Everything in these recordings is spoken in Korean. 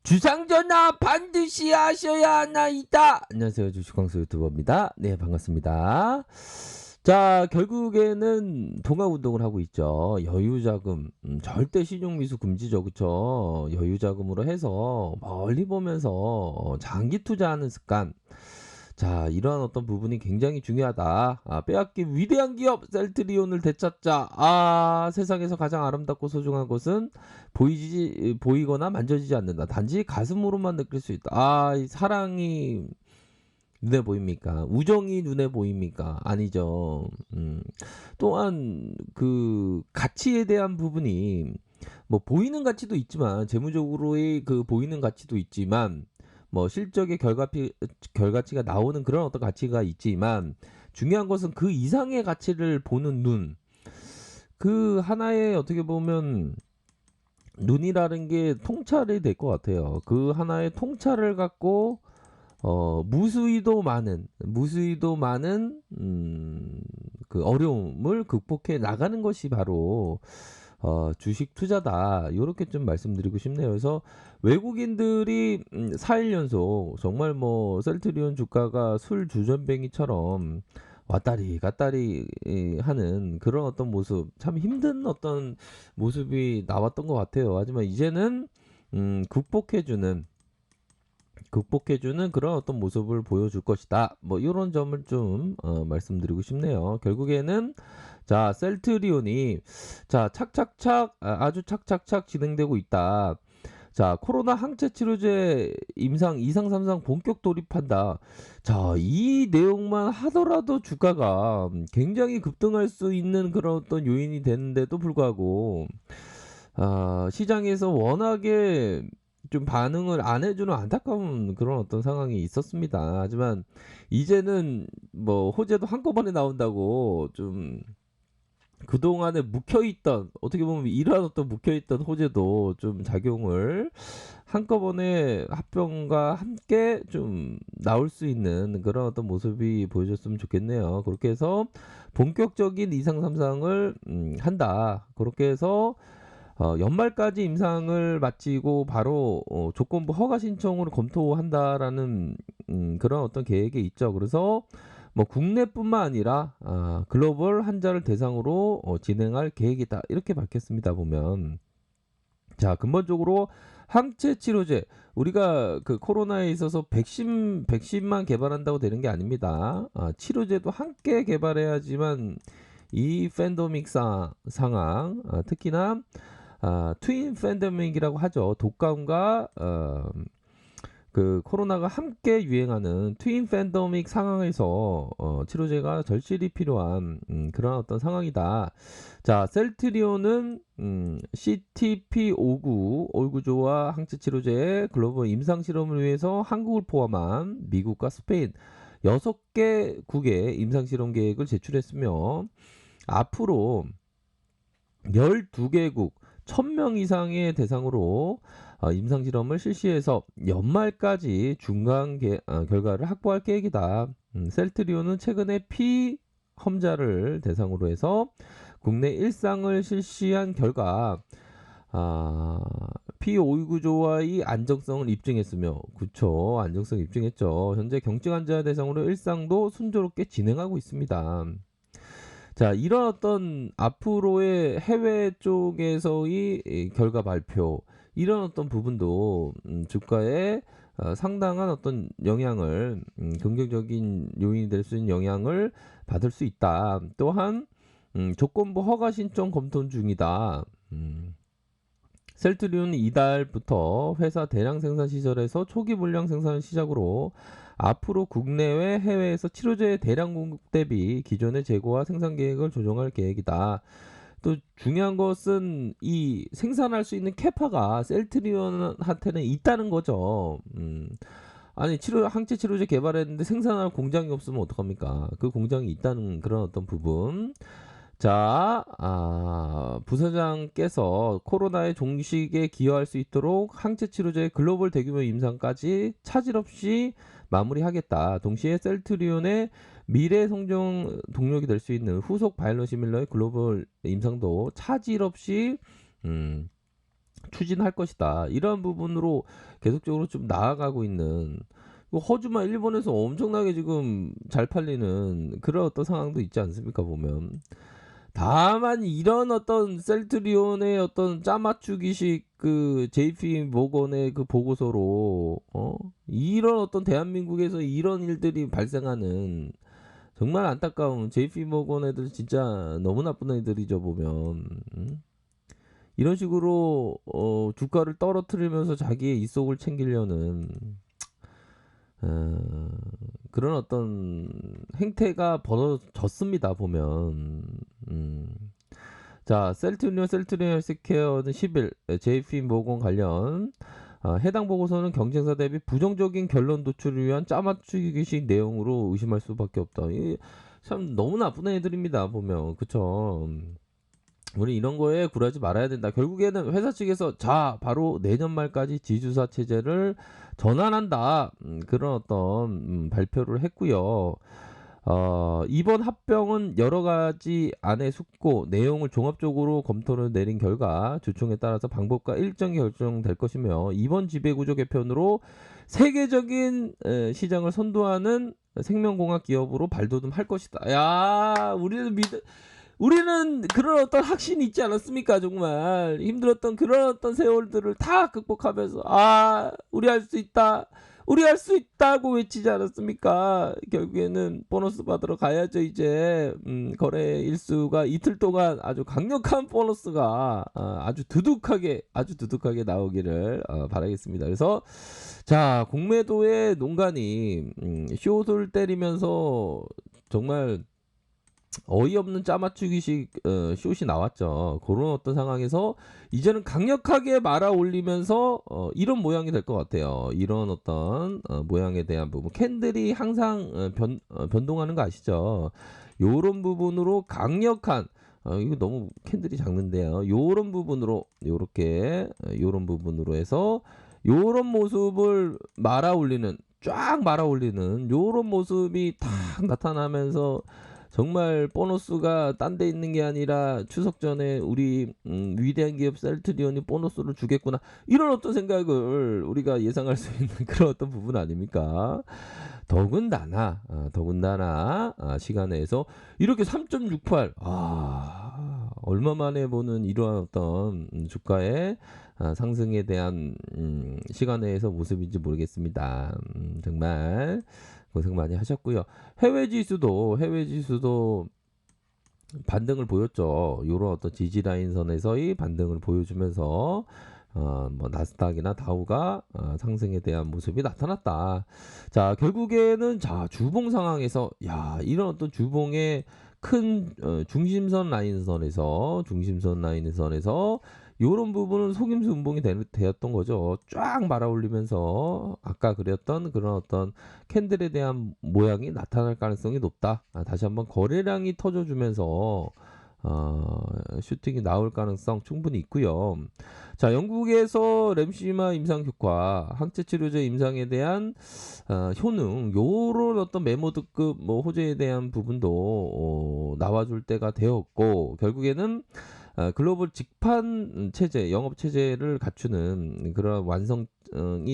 주상전화 반드시 하셔야 하나이다. 안녕하세요. 주식광수 유튜버입니다. 네, 반갑습니다. 자, 결국에는 동학운동을 하고 있죠. 여유자금, 절대 신용미수 금지죠. 그쵸? 여유자금으로 해서 멀리 보면서 장기 투자하는 습관. 자, 이러한 어떤 부분이 굉장히 중요하다. 빼앗긴 위대한 기업 셀트리온을 되찾자. 세상에서 가장 아름답고 소중한 것은 보이거나 만져지지 않는다. 단지 가슴으로만 느낄 수 있다. 이 사랑이 눈에 보입니까? 우정이 눈에 보입니까? 아니죠. 또한 그 가치에 대한 부분이 뭐 보이는 가치도 있지만 재무적으로의 그 보이는 가치도 있지만 뭐 실적의 결과치가 나오는 그런 어떤 가치가 있지만 중요한 것은 그 이상의 가치를 보는 눈. 그 하나의 어떻게 보면 눈이라는 게 통찰이 될 것 같아요. 그 하나의 통찰을 갖고 무수히도 많은 그 어려움을 극복해 나가는 것이 바로 주식 투자다. 요렇게 좀 말씀드리고 싶네요. 그래서 외국인들이 4일 연속 정말 뭐 셀트리온 주가가 술 주전뱅이처럼 왔다리 갔다리 하는 그런 어떤 모습, 참 힘든 어떤 모습이 나왔던 것 같아요. 하지만 이제는 극복해주는 그런 어떤 모습을 보여줄 것이다. 뭐 이런 점을 좀 말씀드리고 싶네요. 결국에는 자, 셀트리온이 자, 착착착 아주 착착착 진행되고 있다. 자, 코로나 항체 치료제 임상 2상 3상 본격 돌입한다. 자, 이 내용만 하더라도 주가가 굉장히 급등할 수 있는 그런 어떤 요인이 되는데도 불구하고 시장에서 워낙에 좀 반응을 안 해주는 안타까운 그런 어떤 상황이 있었습니다. 하지만 이제는 뭐 호재도 한꺼번에 나온다고 좀 그동안에 묵혀있던, 어떻게 보면 이러한 어떤 묵혀있던 호재도 좀 작용을 한꺼번에 합병과 함께 좀 나올 수 있는 그런 어떤 모습이 보여줬으면 좋겠네요. 그렇게 해서 본격적인 이상 삼상을 한다. 그렇게 해서 연말까지 임상을 마치고 바로 조건부 허가 신청으로 검토한다라는 그런 어떤 계획이 있죠. 그래서 뭐 국내뿐만 아니라 글로벌 환자를 대상으로 진행할 계획이다. 이렇게 밝혔습니다. 보면 자, 근본적으로 항체 치료제, 우리가 그 코로나에 있어서 백신만 개발한다고 되는 게 아닙니다. 치료제도 함께 개발해야지만 이 팬데믹 상황, 특히나 트윈 팬데믹이라고 하죠. 독감과 그 코로나가 함께 유행하는 트윈 팬데믹 상황에서 치료제가 절실히 필요한 그런 어떤 상황이다. 자, 셀트리온은 CTP59 올구조와 항체 치료제의 글로벌 임상 실험을 위해서 한국을 포함한 미국과 스페인 6개국의 임상 실험 계획을 제출했으며 앞으로 12개국 1000명 이상의 대상으로 임상 실험을 실시해서 연말까지 중간 결과를 확보할 계획이다. 셀트리온은 최근에 피험자를 대상으로 해서 국내 1상을 실시한 결과 P529조와의 안정성을 입증했으며, 그쵸, 안정성 입증했죠. 현재 경증 환자 대상으로 1상도 순조롭게 진행하고 있습니다. 자, 이런 어떤 앞으로의 해외 쪽에서의 이 결과 발표, 이런 어떤 부분도 주가에 상당한 어떤 영향을, 긍정적인 요인이 될 수 있는 영향을 받을 수 있다. 또한 조건부 허가 신청 검토 중이다. 셀트리온은 이달부터 회사 대량 생산 시설에서 초기 물량 생산을 시작으로 앞으로 국내외 해외에서 치료제 대량 공급 대비 기존의 재고와 생산 계획을 조정할 계획이다. 또 중요한 것은 이 생산할 수 있는 캐파가 셀트리온한테는 있다는 거죠. 아니, 항체 치료제 개발했는데 생산할 공장이 없으면 어떡합니까? 그 공장이 있다는 그런 어떤 부분. 자, 부사장께서 코로나의 종식에 기여할 수 있도록 항체 치료제의 글로벌 대규모 임상까지 차질 없이 마무리하겠다. 동시에 셀트리온의 미래 성장 동력이 될 수 있는 후속 바이오시밀러의 글로벌 임상도 차질 없이 추진할 것이다. 이러한 부분으로 계속적으로 좀 나아가고 있는 허즈만 일본에서 엄청나게 지금 잘 팔리는 그런 어떤 상황도 있지 않습니까 보면. 다만 이런 어떤 셀트리온의 어떤 짜맞추기식 그 JP 모건의 그 보고서로 이런 어떤 대한민국에서 이런 일들이 발생하는 정말 안타까운 JP 모건 애들 진짜 너무 나쁜 애들이죠 보면. 이런 식으로 주가를 떨어뜨리면서 자기의 이속을 챙기려는 어, 그런 어떤 행태가 벌어졌습니다 보면. 음. 자, 셀트리온 헬스케어는 10일 JP 모건 관련 해당 보고서는 경쟁사 대비 부정적인 결론 도출을 위한 짜맞추기식 내용으로 의심할 수밖에 없다. 참 너무 나쁜 애들입니다 보면. 그쵸. 우리 이런 거에 굴하지 말아야 된다. 결국에는 회사 측에서 자 바로 내년 말까지 지주사 체제를 전환한다. 그런 어떤 발표를 했고요. 이번 합병은 여러 가지 안에 숙고 내용을 종합적으로 검토를 내린 결과 주총에 따라서 방법과 일정이 결정될 것이며 이번 지배구조 개편으로 세계적인 시장을 선도하는 생명공학 기업으로 발돋움할 것이다. 야, 우리는 그런 어떤 확신이 있지 않았습니까? 정말 힘들었던 그런 어떤 세월들을 다 극복하면서 우리 할 수 있다. 우리 할 수 있다고 외치지 않았습니까? 결국에는 보너스 받으러 가야죠. 이제 거래 일수가 이틀 동안 아주 강력한 보너스가 아주 두둑하게 나오기를 바라겠습니다. 그래서 자 공매도의 농간이 쇼를 때리면서 정말 어이없는 짜맞추기식 숏이 나왔죠. 그런 어떤 상황에서 이제는 강력하게 말아 올리면서 이런 모양이 될 것 같아요. 이런 어떤 모양에 대한 부분. 캔들이 항상 변동하는 거 아시죠? 요런 부분으로 강력한 이거 너무 캔들이 작는데요. 요런 부분으로 요렇게 요런 부분으로 해서 요런 모습을 말아 올리는 쫙 말아 올리는 요런 모습이 탁 나타나면서 정말 보너스가 딴 데 있는 게 아니라 추석 전에 우리 위대한 기업 셀트리온이 보너스를 주겠구나. 이런 어떤 생각을 우리가 예상할 수 있는 그런 어떤 부분 아닙니까? 더군다나 시간에서 이렇게 3.68 얼마 만에 보는 이러한 어떤 주가의 상승에 대한 시간에서 모습인지 모르겠습니다. 정말 고생 많이 하셨고요. 해외 지수도 반등을 보였죠. 요런 어떤 지지 라인 선에서의 반등을 보여주면서 뭐 나스닥이나 다우가 상승에 대한 모습이 나타났다. 자, 결국에는 자, 주봉 상황에서 이런 어떤 주봉의 큰 중심선 라인선에서 요런 부분은 속임수 운봉이 되었던 거죠. 쫙 말아 올리면서 아까 그렸던 그런 어떤 캔들에 대한 모양이 나타날 가능성이 높다. 다시 한번 거래량이 터져주면서 슈팅이 나올 가능성 충분히 있고요. 자, 영국에서 램시마 임상 효과, 항체 치료제 임상에 대한 효능, 요런 어떤 메모드급 뭐 호재에 대한 부분도 나와줄 때가 되었고, 결국에는 글로벌 직판 체제, 영업 체제를 갖추는 그런 완성이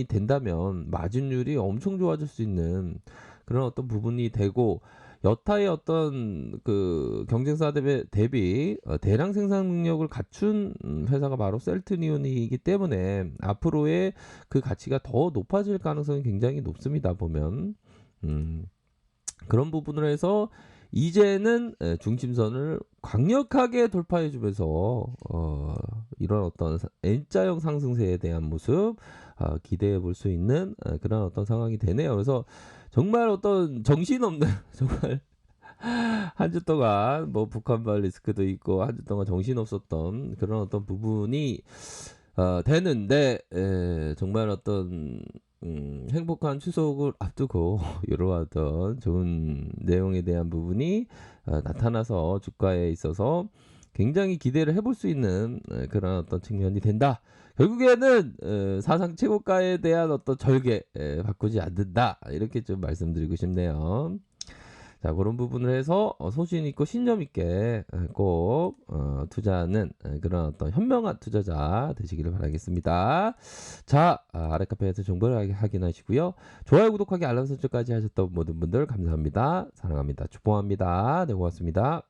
된다면 마진율이 엄청 좋아질 수 있는 그런 어떤 부분이 되고 여타의 어떤 그 경쟁사 대비 대량 생산 능력을 갖춘 회사가 바로 셀트리온이기 때문에 앞으로의 그 가치가 더 높아질 가능성이 굉장히 높습니다. 보면 그런 부분을 해서 이제는 중심선을 강력하게 돌파해 주면서 이런 어떤 N자형 상승세에 대한 모습 기대해 볼 수 있는 그런 어떤 상황이 되네요. 그래서 정말 어떤 정신없는 정말 한 주 동안 뭐 북한발 리스크도 있고 한 주 동안 정신없었던 그런 어떤 부분이 되는데 정말 어떤 행복한 추석을 앞두고 여러 어떤 좋은 내용에 대한 부분이 나타나서 주가에 있어서 굉장히 기대를 해볼 수 있는 그런 어떤 측면이 된다. 결국에는 사상 최고가에 대한 어떤 절개 바꾸지 않는다. 이렇게 좀 말씀드리고 싶네요. 자, 그런 부분을 해서 소신 있고 신념 있게 꼭 투자하는 그런 어떤 현명한 투자자 되시기를 바라겠습니다. 자, 아래 카페에서 정보를 확인하시고요. 좋아요, 구독하기, 알람 설정까지 하셨던 모든 분들 감사합니다. 사랑합니다. 축복합니다. 네, 고맙습니다.